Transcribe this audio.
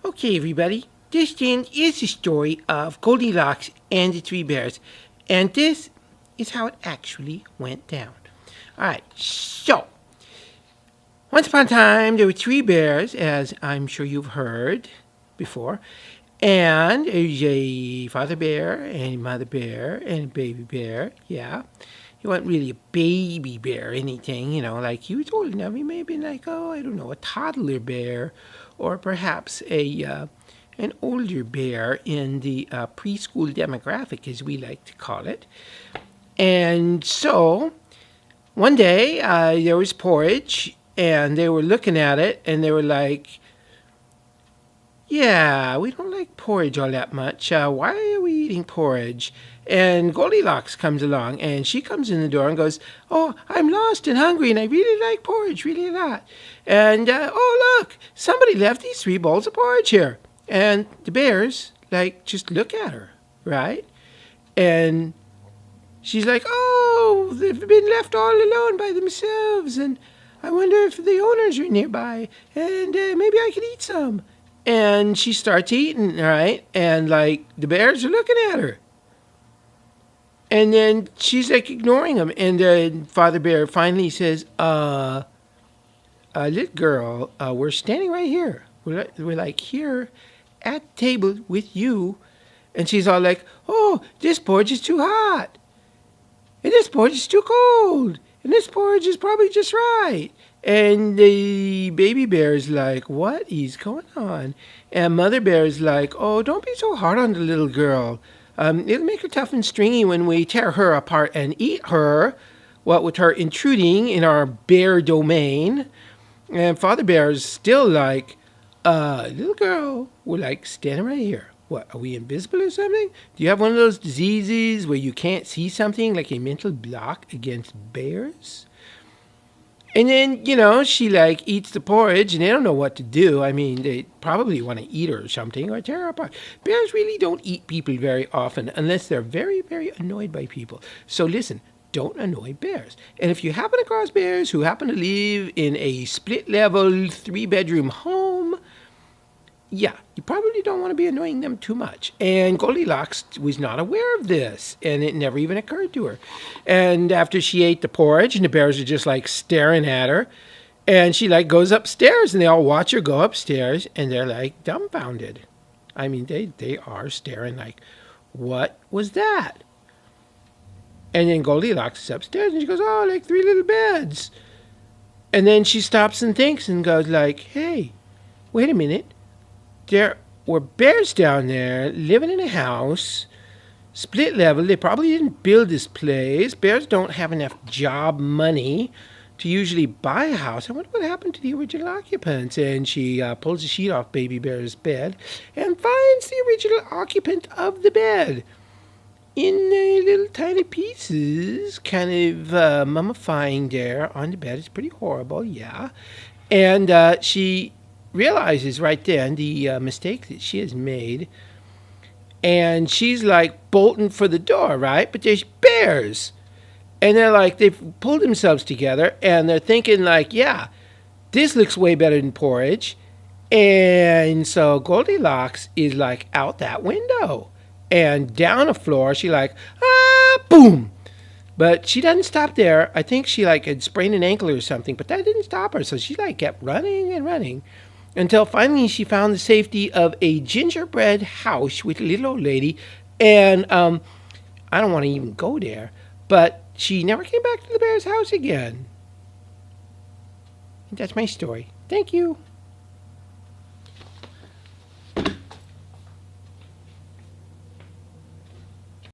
Okay, everybody, this then is the story of Goldilocks and the Three Bears, and this is how it actually went down. Alright, so, once upon a time, there were three bears, as I'm sure you've heard before, and there's a father bear, and a mother bear, and a baby bear, yeah. He wasn't really a baby bear or anything, like he was old enough. He may have been like, I don't know, a toddler bear, or perhaps an older bear in the preschool demographic, as we like to call it. And so, one day, there was porridge, and they were looking at it, and they were like, yeah, we don't like porridge all that much. Why are we eating porridge? And Goldilocks comes along, and she comes in the door and goes, oh, I'm lost and hungry, and I really like porridge, really a lot. And, oh, look, somebody left these 3 bowls of porridge here. And the bears, just look at her, right? And she's like, oh, they've been left all alone by themselves, and I wonder if the owners are nearby, and maybe I could eat some. And she starts eating, right? And, the bears are looking at her. And then she's, ignoring them. And then Father Bear finally says, little girl, we're standing right here. We're here at the table with you. And she's all like, oh, this porridge is too hot. And this porridge is too cold. And this porridge is probably just right. And the baby bear is like, what is going on? And Mother Bear is like, oh, don't be so hard on the little girl. It'll make her tough and stringy when we tear her apart and eat her, what with her intruding in our bear domain. And Father Bear is still like, little girl, we're standing right here. What, are we invisible or something? Do you have one of those diseases where you can't see something, like a mental block against bears? And then, she eats the porridge and they don't know what to do. I mean, they probably want to eat her or something or tear her apart. Bears really don't eat people very often unless they're very, very annoyed by people. So listen, don't annoy bears. And if you happen across bears who happen to live in a split-level 3-bedroom home, yeah, you probably don't want to be annoying them too much. And Goldilocks was not aware of this, and it never even occurred to her. And after she ate the porridge, and the bears are just staring at her, and she goes upstairs, and they all watch her go upstairs, and they're dumbfounded. I mean, they are staring what was that? And then Goldilocks is upstairs, and she goes, oh, 3 little beds. And then she stops and thinks and goes hey, wait a minute. There were bears down there living in a house, split level. They probably didn't build this place. Bears don't have enough job money to usually buy a house. I wonder what happened to the original occupants. And she pulls the sheet off Baby Bear's bed and finds the original occupant of the bed in little tiny pieces, kind of mummifying there on the bed. It's pretty horrible, yeah. And she realizes right then the mistake that she has made, and she's bolting for the door, right? But there's bears, and they're they've pulled themselves together, and they're thinking yeah, this looks way better than porridge. And so Goldilocks is out that window and down the floor. She boom. But she doesn't stop there. I think she had sprained an ankle or something, but that didn't stop her. So she kept running and running until finally she found the safety of a gingerbread house with a little old lady. And I don't want to even go there, but she never came back to the bear's house again. And that's my story. Thank you.